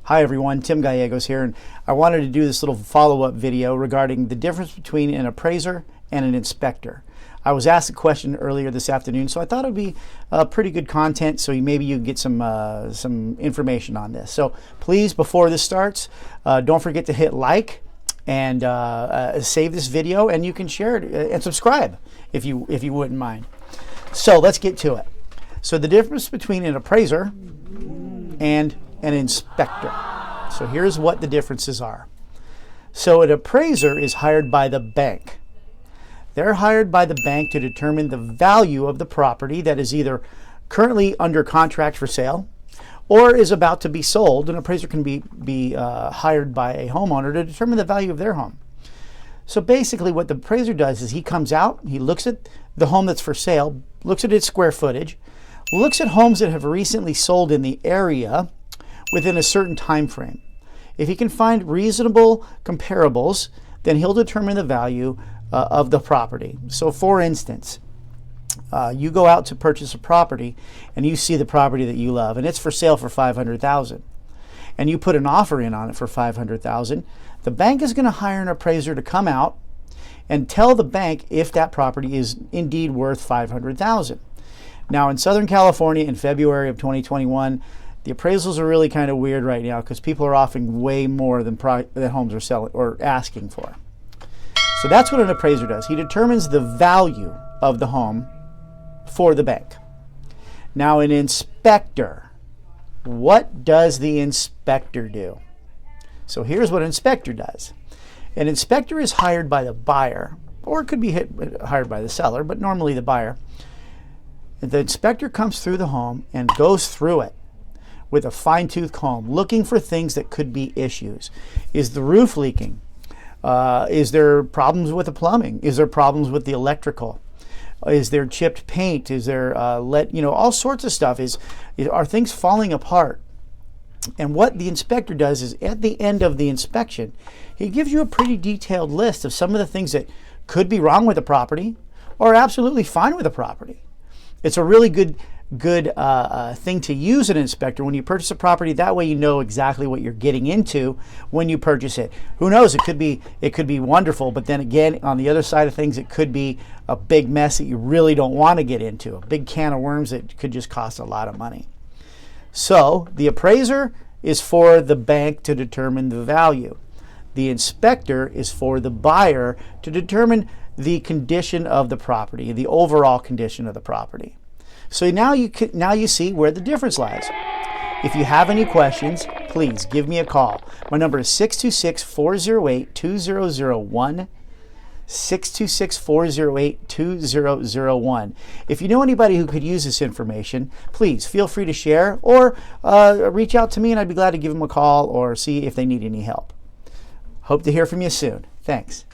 Hi everyone, Tim Gallegos here, and I wanted to do this little follow-up video regarding the difference between an appraiser and an inspector. I was asked a question earlier this afternoon, so I thought it would be pretty good content, so maybe you can get some information on this. So please, before this starts, don't forget to hit like and save this video, and you can share it and subscribe if you wouldn't mind. So let's get to it. So the difference between an appraiser and an inspector. So here's what the differences are. So an appraiser is hired by the bank. They're hired by the bank to determine the value of the property that is either currently under contract for sale or is about to be sold. An appraiser can be hired by a homeowner to determine the value of their home. So basically what the appraiser does is he comes out, he looks at the home that's for sale, looks at its square footage, looks at homes that have recently sold in the area within a certain time frame. If he can find reasonable comparables, then he'll determine the value of the property. So for instance, you go out to purchase a property and you see the property that you love and it's for sale for $500,000 and you put an offer in on it for $500,000. The bank is going to hire an appraiser to come out and tell the bank if that property is indeed worth $500,000. Now in Southern California in February of 2021, the appraisals are really kind of weird right now because people are offering way more than homes are selling or asking for. So that's what an appraiser does. He determines the value of the home for the bank. Now an inspector, what does the inspector do? So here's what an inspector does. An inspector is hired by the buyer, or it could be hired by the seller, but normally the buyer. The inspector comes through the home and goes through it with a fine-tooth comb, looking for things that could be issues. Is the roof leaking? Is there problems with the plumbing? Is there problems with the electrical? Is there chipped paint? Is there all sorts of stuff? Are things falling apart? And what the inspector does is at the end of the inspection, he gives you a pretty detailed list of some of the things that could be wrong with the property or absolutely fine with the property. It's a really good thing to use an inspector when you purchase a property. That way you know exactly what you're getting into when you purchase it. Who knows, it could be wonderful, but then again, on the other side of things, it could be a big mess that you really don't want to get into, a big can of worms that could just cost a lot of money. So the appraiser is for the bank to determine the value. The inspector is for the buyer to determine the condition of the property, the overall condition of the property. So now you see where the difference lies. If you have any questions, please give me a call. My number is 626-408-2001, 626-408-2001. If you know anybody who could use this information, please feel free to share or reach out to me and I'd be glad to give them a call or see if they need any help. Hope to hear from you soon. Thanks.